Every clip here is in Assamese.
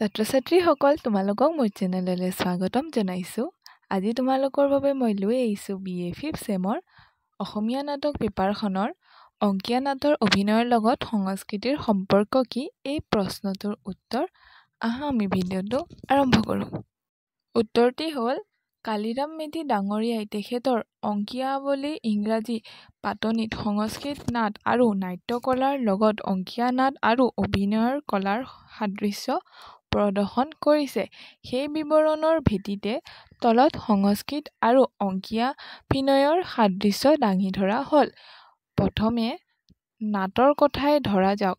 ছাত্ৰ-ছাত্ৰীসকল তোমালোকক মোৰ চেনেললৈ স্বাগতম জনাইছোঁ। আজি তোমালোকৰ বাবে মই লৈ আহিছোঁ BA 5th চেমৰ অসমীয়া নাটক পেপাৰখনৰ অংকীয়া নাটৰ অভিনয়ৰ লগত সংস্কৃতিৰ সম্পৰ্ক কি এই প্ৰশ্নটোৰ উত্তৰ। আহা আমি ভিডিঅ'টো আৰম্ভ কৰোঁ। উত্তৰটি হ'ল কালিৰাম মেধি ডাঙৰীয়াই তেখেতৰ অংকীয়াৱলী ইংৰাজী পাতনিত সংস্কৃত নাট আৰু নাট্যকলাৰ লগত অংকীয়া নাট আৰু অভিনয়ৰ কলাৰ সাদৃশ্য প্ৰদৰ্শন কৰিছে। সেই বিৱৰণৰ ভিত্তিতে তলত সংস্কৃত আৰু অংকীয়াভিনয়ৰ সাদৃশ্য দাঙি ধৰা হ'ল। প্ৰথমে নাটৰ কথাই ধৰা যাওক।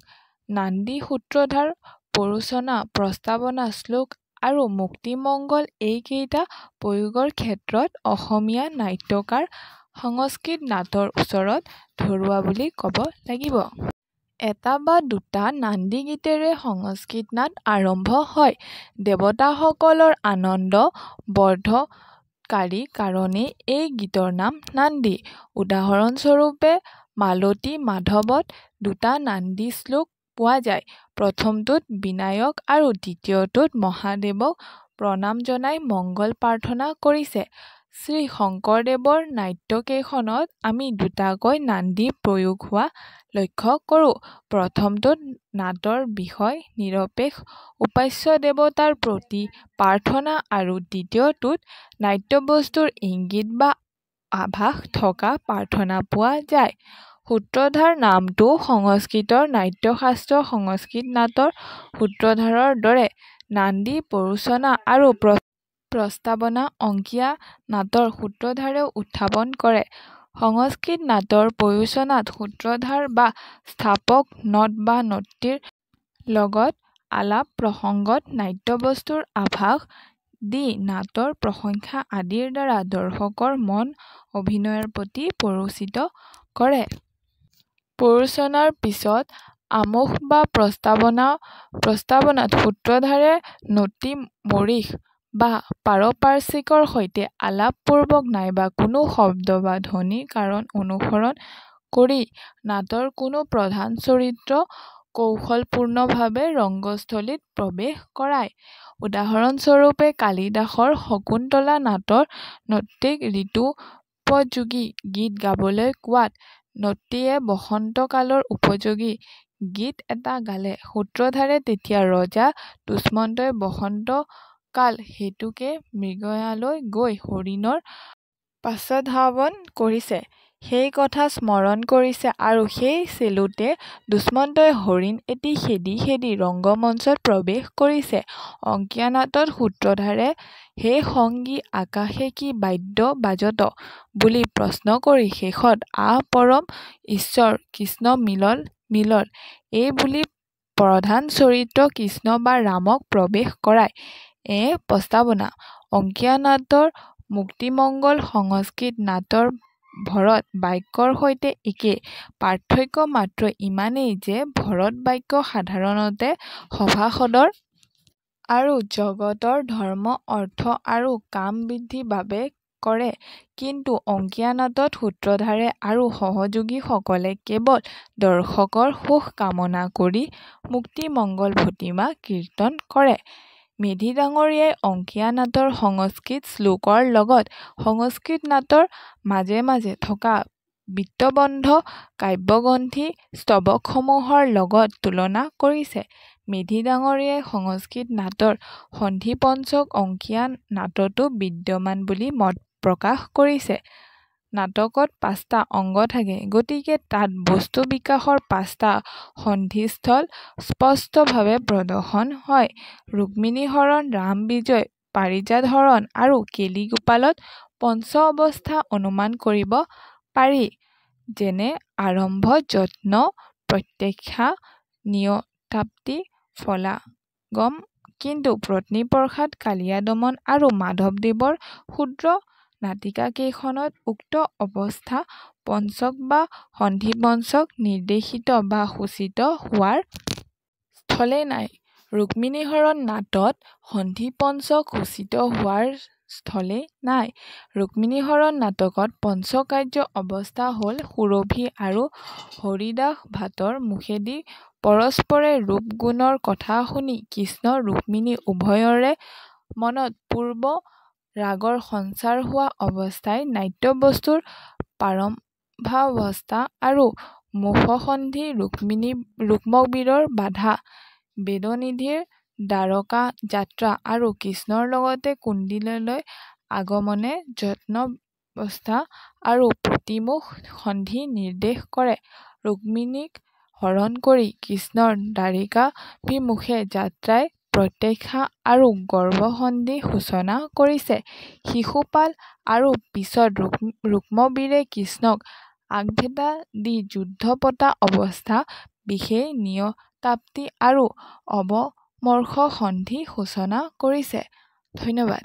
নান্দী, সূত্ৰধাৰ, প্ৰৰোচনা, প্ৰস্তাৱনা, শ্লোক আৰু মুক্তিমঙ্গল এইকেইটা প্ৰয়োগৰ ক্ষেত্ৰত অসমীয়া নাট্যকাৰ সংস্কৃত নাটৰ ওচৰত ধৰুৱা বুলি ক'ব লাগিব। এটা বা দুটা নান্দী গীতেৰে সংস্কৃত নাট আৰম্ভ হয়। দেৱতাসকলৰ আনন্দ বৰ্ধককাৰী কাৰণেই এই গীতৰ নাম নান্দী। উদাহৰণস্বৰূপে মালতী মাধৱত দুটা নান্দী শ্লোক পোৱা যায়। প্ৰথমটোত বিনায়ক আৰু দ্বিতীয়টোত মহাদেৱক প্ৰণাম জনাই মংগল প্ৰাৰ্থনা কৰিছে। শ্ৰী শংকৰদেৱৰ নাট্যকেইখনত আমি দুটাকৈ নান্দী প্ৰয়োগ হোৱা লক্ষ্য কৰোঁ। প্ৰথমটোত নাটৰ বিষয় নিৰপেক্ষ উপাস্য দেৱতাৰ প্ৰতি প্ৰাৰ্থনা আৰু দ্বিতীয়টোত নাট্যবস্তুৰ ইংগিত বা আভাস থকা প্ৰাৰ্থনা পোৱা যায়। সূত্ৰধাৰ নামটো সংস্কৃতৰ নাট্যশাস্ত্ৰ সংস্কৃত নাটৰ সূত্ৰধাৰৰ দৰে নান্দী, প্ৰৰোচনা আৰু প্ৰস্তাৱনা অংকীয়া নাটৰ সূত্ৰধাৰেও উত্থাপন কৰে। সংস্কৃত নাটৰ প্ৰৰোচনাত সূত্ৰধাৰ বা স্থাপক নট বা নটীৰ লগত আলাপ প্ৰসংগত নাট্যবস্তুৰ আভাস দি নাটৰ প্ৰশংসা আদিৰ দ্বাৰা দৰ্শকৰ মন অভিনয়ৰ প্ৰতি প্ৰৰোচিত কৰে। প্ৰৰোচনাৰ পিছত আমোষ বা প্ৰস্তাৱনাত সূত্ৰধাৰে নটী মৰীষ বা পাৰিপাৰ্শ্বিকৰ সৈতে আলাপপূৰ্বক নাইবা কোনো শব্দ বা ধ্বনিৰ কাৰণ অনুসৰণ কৰি নাটৰ কোনো প্ৰধান চৰিত্ৰক কৌশলপূৰ্ণভাৱে ৰঙ্গস্থলীত প্ৰৱেশ কৰায়। উদাহৰণস্বৰূপে কালিদাসৰ শকুন্তলা নাটত নটীক ঋতুপযোগী গীত গাবলৈ কোৱাত নটীয়ে বসন্তকালৰ উপযোগী গীত এটা গালে। সূত্ৰধাৰে তেতিয়া ৰজা দুষ্মন্তই বসন্তকাল হেতুকে মৃগয়ালৈ গৈ হৰিণৰ পাশধাৱন কৰিছে সেই কথা স্মৰণ কৰিছে আৰু সেই চেলোতে দুষ্মন্তই হৰিণ এটি খেদি খেদি ৰঙ্গমঞ্চত প্ৰৱেশ কৰিছে। অংকীয়া নাটত সূত্ৰধাৰে হে সংগী আকাশে কি বাদ্য বাজত বুলি প্ৰশ্ন কৰি শেষত আহ পৰম ঈশ্বৰ কৃষ্ণ মিলল এই বুলি প্ৰধান চৰিত্ৰ কৃষ্ণ বা ৰামক প্ৰৱেশ কৰায়। প্ৰস্তাৱনা অংকীয়া নাটৰ মুক্তিমঙ্গল সংস্কৃত নাটৰ ভৰত বাক্যৰ সৈতে একে। পাৰ্থক্য মাত্ৰ ইমানেই যে ভৰত বাক্য সাধাৰণতে সভাসদৰ আৰু জগতৰ ধৰ্ম অৰ্থ আৰু কাম বৃদ্ধিৰ বাবে কৰে, কিন্তু অংকীয়া নাটত সূত্ৰধাৰে আৰু সহযোগীসকলে কেৱল দৰ্শকৰ সুখ কামনা কৰি মুক্তিমঙ্গল ভটিমা কীৰ্তন কৰে। মেধি ডাঙৰীয়াই অংকীয়া নাটৰ সংস্কৃত শ্লোকৰ লগত সংস্কৃত নাটৰ মাজে মাজে থকা বৃত্তবন্ধ কাব্যগ্ৰন্থি স্তৱকসমূহৰ লগত তুলনা কৰিছে। মেধি ডাঙৰীয়াই সংস্কৃত নাটৰ সন্ধিপঞ্চক অংকীয়া নাটতো বিদ্যমান বুলি মত প্ৰকাশ কৰিছে। নাটকত ৫টা অংগ থাকে, গতিকে তাত বস্তু বিকাশৰ ৫টা সন্ধিস্থল স্পষ্টভাৱে প্ৰদৰ্শন হয়। ৰুক্মিণী হৰণ, ৰাম বিজয়, পাৰিজাত হৰণ আৰু কেলিগোপালত পঞ্চ অৱস্থা অনুমান কৰিব পাৰি, যেনে আৰম্ভ, যত্ন, প্ৰত্যাখ্যা, নিয়তাপ্তি, ফলাগম। কিন্তু পত্নীপ্ৰসাদ, কালিয়া দমন আৰু মাধৱদেৱৰ ক্ষুদ্ৰ নাটিকাকেইখনত উক্ত অৱস্থা পঞ্চক বা সন্ধিপঞ্চক নিৰ্দেশিত বা সূচিত হোৱাৰ স্থলেই নাই। ৰুক্মিণী হৰণ নাটত সন্ধিপঞ্চক সূচিত হোৱাৰ স্থলেই নাই। ৰুক্মিণী হৰণ নাটকত পঞ্চকাৰ্য অৱস্থা হ'ল সুৰভি আৰু হৰিদাস ভাটৰ মুখেদি পৰস্পৰে ৰূপ গুণৰ কথা শুনি কৃষ্ণ ৰুক্মিণী উভয়ৰে মনত পূৰ্ব ৰাগৰ সঞ্চাৰ হোৱা অৱস্থাই নাট্যবস্তুৰ প্ৰাৰম্ভাৱস্থা আৰু মোহসন্ধি ৰুক্মবীৰৰ বাধা বেদনিধিৰ দ্বাৰকা যাত্ৰা আৰু কৃষ্ণৰ লগতে কুন্দিলৈ আগমনে যত্নাৱস্থা আৰু প্ৰতিমুখ সন্ধি নিৰ্দেশ কৰে। ৰুক্মিণীক হৰণ কৰি কৃষ্ণৰ দ্বাৰিকাভিমুখে যাত্ৰাই প্ৰত্যাখ্যা আৰু গৰ্ভসন্ধি সূচনা কৰিছে। শিশুপাল আৰু পিছত ৰুক্মবীৰে কৃষ্ণক আগভেটা দি যুদ্ধ পতা অৱস্থা বিশেষ নিয়তাপ্তি আৰু অৱমৰ্ষ সন্ধি সূচনা কৰিছে। ধন্যবাদ।